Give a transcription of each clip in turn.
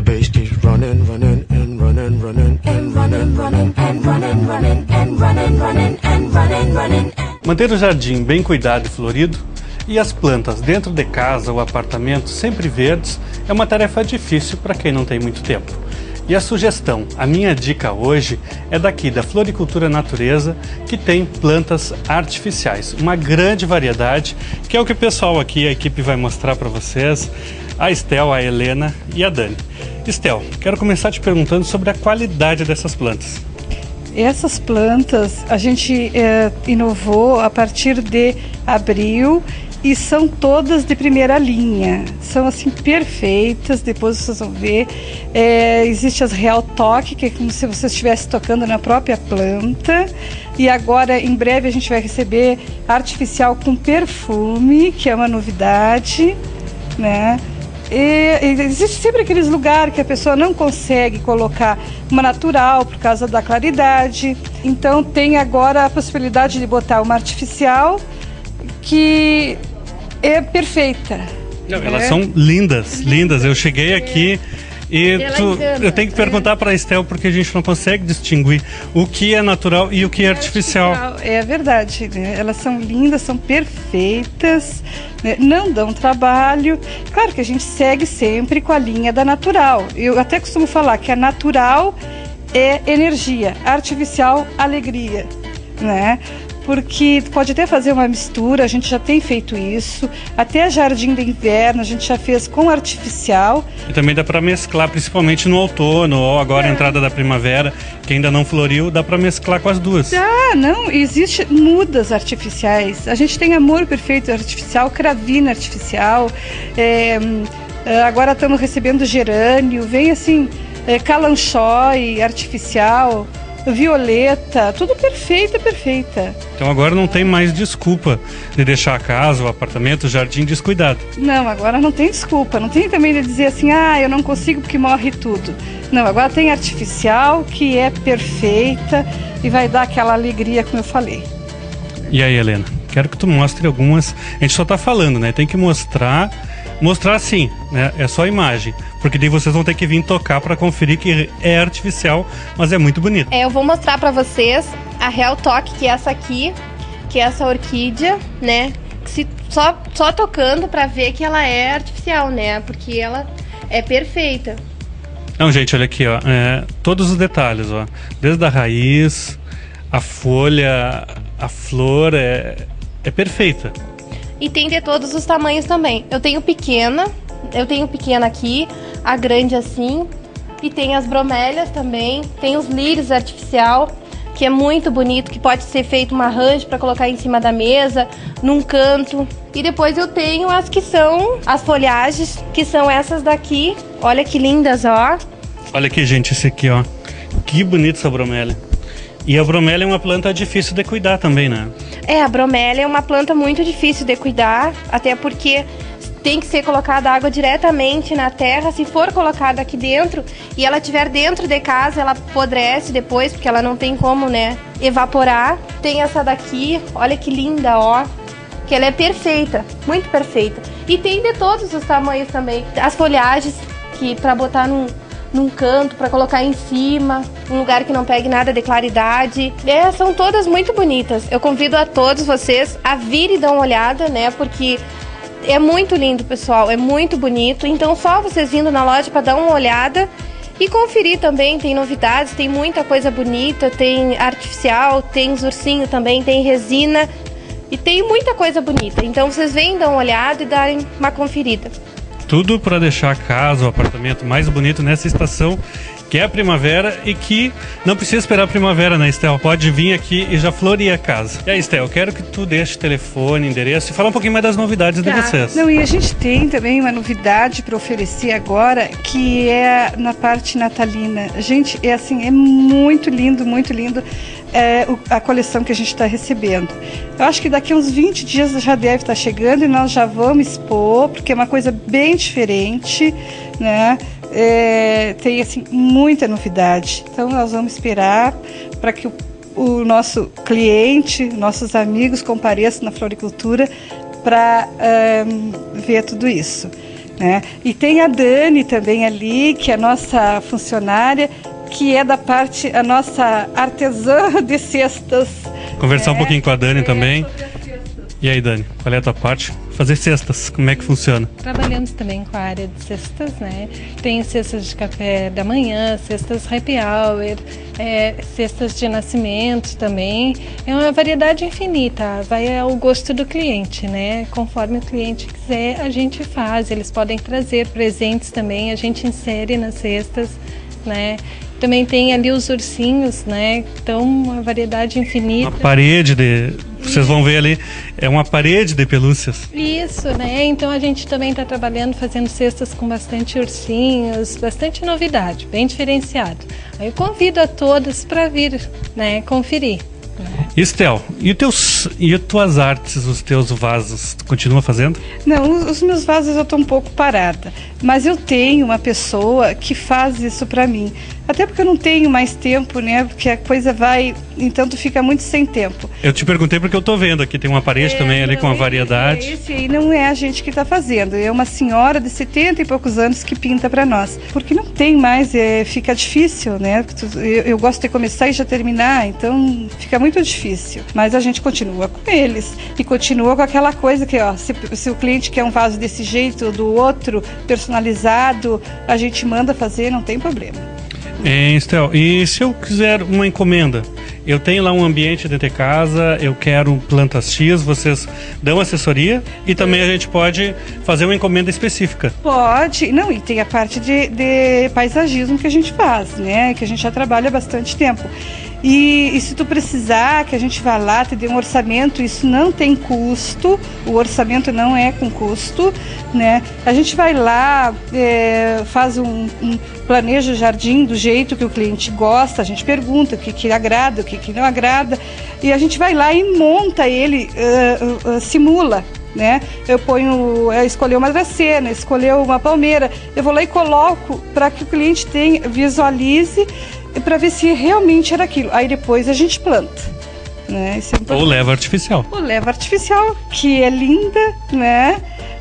bass keeps running, running and running, running and running, running and running, running and running, running and running, running. Manter o jardim bem cuidado e florido e as plantas dentro de casa ou apartamento sempre verdes é uma tarefa difícil para quem não tem muito tempo. E a sugestão, a minha dica hoje é daqui da Floricultura Natureza, que tem plantas artificiais, uma grande variedade, que é o que o pessoal aqui, a equipe vai mostrar para vocês, a Estel, a Helena e a Dani. Estel, quero começar te perguntando sobre a qualidade dessas plantas. Essas plantas a gente inovou a partir de abril e são todas de primeira linha, são assim perfeitas. Depois vocês vão ver, existe as Real Toque, que é como se você estivesse tocando na própria planta, e agora em breve a gente vai receber artificial com perfume, que é uma novidade, né? E existe sempre aqueles lugares que a pessoa não consegue colocar uma natural por causa da claridade, então tem agora a possibilidade de botar uma artificial que é perfeita. Não, elas são lindas, lindas. Eu cheguei aqui e eu tenho que perguntar para a Estel, porque a gente não consegue distinguir o que é natural e o que é artificial. É verdade, né? Elas são lindas, são perfeitas, né? Não dão trabalho. Claro que a gente segue sempre com a linha da natural. Eu até costumo falar que a natural é energia, artificial, alegria, né? Porque pode até fazer uma mistura, a gente já tem feito isso, até jardim de inverno a gente já fez com artificial. E também dá para mesclar, principalmente no outono ou agora a entrada da primavera, que ainda não floriu, dá para mesclar com as duas. Não, existe mudas artificiais, a gente tem amor perfeito artificial, cravina artificial, agora estamos recebendo gerânio, vem assim, calanchói artificial, violeta, tudo perfeita. Então agora não tem mais desculpa de deixar a casa, o apartamento, o jardim descuidado. Não, agora não tem desculpa, não tem também de dizer assim, eu não consigo porque morre tudo. Não, agora tem artificial que é perfeita e vai dar aquela alegria como eu falei. E aí, Helena, quero que tu mostre algumas, a gente só tá falando, né? Tem que mostrar sim, né? É só imagem, porque daí vocês vão ter que vir tocar para conferir que é artificial, mas é muito bonito. Eu vou mostrar para vocês a Real Toque, que é essa aqui, que é essa orquídea, né? Só tocando para ver que ela é artificial, né? Porque ela é perfeita. Não, gente, olha aqui, ó, todos os detalhes, ó, desde a raiz, a folha, a flor, é perfeita. E tem de todos os tamanhos também. Eu tenho pequena aqui, a grande assim, e tem as bromélias também, tem os lírios artificial, que é muito bonito, que pode ser feito um arranjo para colocar em cima da mesa, num canto. E depois eu tenho as que são as folhagens, que são essas daqui. Olha que lindas, ó. Olha aqui, gente, esse aqui, ó. Que bonito essa bromélia. E a bromélia é uma planta difícil de cuidar também, né? A bromélia é uma planta muito difícil de cuidar, até porque tem que ser colocada água diretamente na terra. Se for colocada aqui dentro e ela estiver dentro de casa, ela apodrece depois, porque ela não tem como, né, evaporar. Tem essa daqui, olha que linda, ó, que ela é perfeita, muito perfeita. E tem de todos os tamanhos também. As folhagens, que para botar num canto, para colocar em cima, um lugar que não pegue nada de claridade. São todas muito bonitas. Eu convido a todos vocês a vir e dar uma olhada, né? Porque é muito lindo, pessoal, é muito bonito. Então só vocês vindo na loja para dar uma olhada e conferir também. Tem novidades, tem muita coisa bonita, tem artificial, tem os ursinhos também, tem resina e tem muita coisa bonita. Então vocês vêm dar uma olhada e darem uma conferida. Tudo para deixar a casa, o apartamento mais bonito nessa estação, que é a primavera, e que não precisa esperar a primavera, né, Estel? Pode vir aqui e já florir a casa. E aí, Estel, eu quero que tu deixe telefone, endereço e fala um pouquinho mais das novidades de vocês. Não, e a gente tem também uma novidade para oferecer agora, que é na parte natalina. Gente, é muito lindo, a coleção que a gente está recebendo. Eu acho que daqui a uns 20 dias já deve estar chegando e nós já vamos expor, porque é uma coisa bem diferente, né? Tem assim muita novidade. Então nós vamos esperar para que o nosso cliente, nossos amigos compareçam na floricultura para ver tudo isso. né? E tem a Dani também ali, que é a nossa funcionária, que é da parte, a nossa artesã de cestas. Conversar um pouquinho com a Dani também. E aí, Dani, qual é a tua parte? Fazer cestas, como é que funciona? Trabalhamos também com a área de cestas, né? Tem cestas de café da manhã, cestas happy hour, cestas de nascimento também. É uma variedade infinita, vai ao gosto do cliente, né? Conforme o cliente quiser, a gente faz. Eles podem trazer presentes também, a gente insere nas cestas, né? Também tem ali os ursinhos, né? Então, uma variedade infinita. Uma parede de... Vocês vão ver ali, é uma parede de pelúcias. Isso, né? Então a gente também está trabalhando, fazendo cestas com bastante ursinhos, bastante novidade, bem diferenciado. Aí eu convido a todos para vir, né? Conferir. Estel, e as tuas artes, os teus vasos, tu continua fazendo? Não, os meus vasos eu estou um pouco parada, mas eu tenho uma pessoa que faz isso para mim. Até porque eu não tenho mais tempo, né? Porque a coisa vai, então tu fica muito sem tempo. Eu te perguntei porque eu tô vendo aqui, tem uma parede também ali com a variedade. Esse aí não é a gente que está fazendo, é uma senhora de 70 e poucos anos que pinta para nós. Porque não tem mais, fica difícil, né? Eu gosto de começar e já terminar, então fica muito difícil. Mas a gente continua com eles e continua com aquela coisa que, ó, se o cliente quer um vaso desse jeito ou do outro, personalizado, a gente manda fazer, não tem problema. Estel, e se eu quiser uma encomenda? Eu tenho lá um ambiente dentro de casa, eu quero plantas X, vocês dão assessoria e também a gente pode fazer uma encomenda específica. Pode, não, e tem a parte de paisagismo que a gente faz, né? Que a gente já trabalha há bastante tempo. E se tu precisar que a gente vá lá, te dê um orçamento, isso não tem custo, o orçamento não é com custo, né? A gente vai lá, faz planeja o jardim do jeito que o cliente gosta, a gente pergunta o que agrada, o que não agrada, e a gente vai lá e monta ele, simula, né? Eu escolher uma dracena, escolher uma palmeira, eu vou lá e coloco para que o cliente visualize, para ver se realmente era aquilo. Aí depois a gente planta, né? Isso é ou leva artificial. Ou leva artificial, que é linda, né?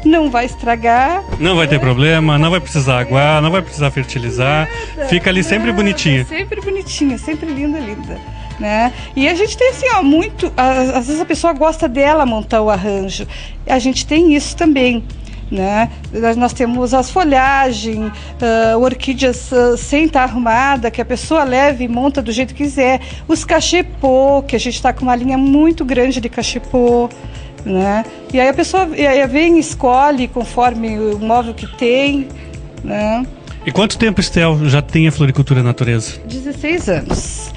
Não vai estragar. Não vai ter problema, não vai precisar aguar, não vai precisar fertilizar. Nada, fica ali sempre bonitinha. Sempre bonitinha, sempre linda, linda. Né? E a gente tem assim, ó, às vezes a pessoa gosta dela montar o arranjo. A gente tem isso também. Né? Nós temos as folhagens, orquídeas sem estar arrumada, que a pessoa leva e monta do jeito que quiser. Os cachepô, que a gente está com uma linha muito grande de cachepô, né? E aí a pessoa vem e escolhe conforme o móvel que tem, né? E quanto tempo, Estel, já tem a Floricultura Natureza? 16 anos.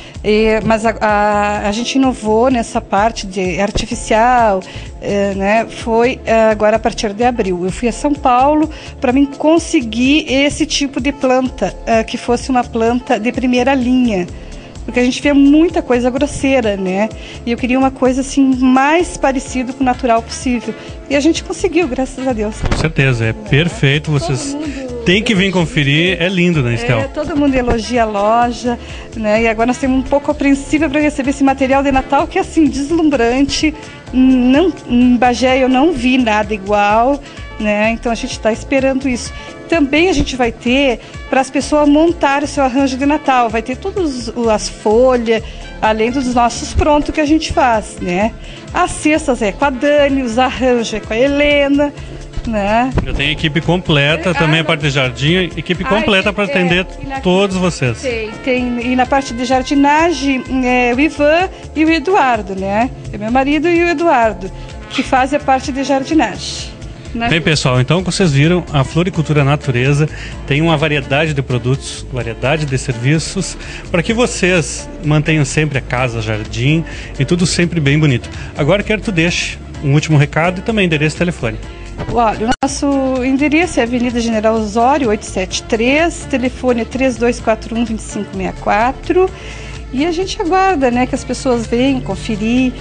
Mas a gente inovou nessa parte de artificial, né? Foi agora a partir de abril. Eu fui a São Paulo para mim conseguir esse tipo de planta, que fosse uma planta de primeira linha. Porque a gente vê muita coisa grosseira, né? E eu queria uma coisa assim mais parecida com o natural possível. E a gente conseguiu, graças a Deus. Com certeza, é perfeito. Vocês têm que vir conferir. É lindo, né, Estel? Todo mundo elogia a loja, né? E agora nós temos um pouco apreensiva para receber esse material de Natal, que é assim, deslumbrante. Em Bagé eu não vi nada igual, né? Então a gente está esperando isso. Também a gente vai ter para as pessoas montarem o seu arranjo de Natal. Vai ter todas as folhas, além dos nossos prontos que a gente faz, né? As cestas é com a Dani, os arranjos é com a Helena, né? Eu tenho equipe completa, também a parte de jardim, equipe completa para atender todos vocês. Tem, e na parte de jardinagem, o Ivan e o Eduardo, né? É meu marido e o Eduardo, que fazem a parte de jardinagem. Bem, pessoal, então como vocês viram, a Floricultura Natureza tem uma variedade de produtos, variedade de serviços, para que vocês mantenham sempre a casa, jardim e tudo sempre bem bonito. Agora quero que tu deixe um último recado e também endereço e telefone. Olha, o nosso endereço é Avenida General Osório, 873, telefone é 3241-2564, e a gente aguarda, né, que as pessoas venham conferir,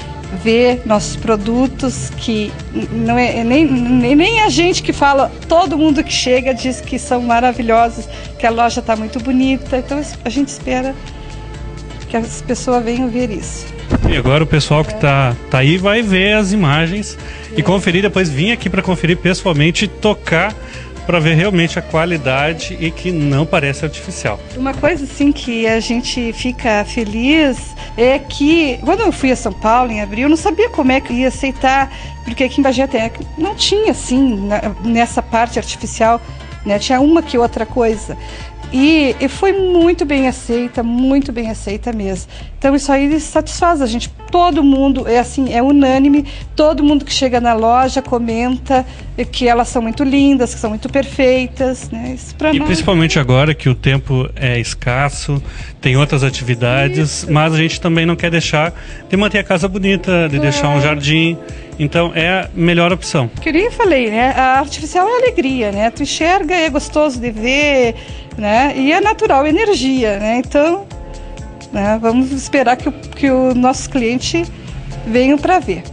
ver nossos produtos, que não é nem a gente que fala, todo mundo que chega diz que são maravilhosos, que a loja está muito bonita, então a gente espera que as pessoas venham ver isso. E agora o pessoal que tá aí vai ver as imagens e conferir, depois vir aqui para conferir pessoalmente e tocar para ver realmente a qualidade e que não parece artificial. Uma coisa assim que a gente fica feliz é que quando eu fui a São Paulo em abril, eu não sabia como é que ia aceitar, porque aqui em Bagé até não tinha assim, nessa parte artificial, né? Tinha uma que outra coisa. E foi muito bem aceita mesmo. Então isso aí satisfaz a gente. Todo mundo é assim, é unânime. Todo mundo que chega na loja comenta que elas são muito lindas, que são muito perfeitas, né? Isso pra E nós. principalmente agora que o tempo é escasso, tem outras atividades, mas a gente também não quer deixar de manter a casa bonita, de deixar um jardim. Então é a melhor opção. Que nem eu falei, né? A artificial é alegria, né? Tu enxerga, é gostoso de ver, né? E é natural, é energia, né? Então, né? Vamos esperar que o nosso cliente venha para ver.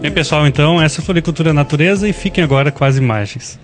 Bem, pessoal, então essa é a Floricultura Natureza e fiquem agora com as imagens.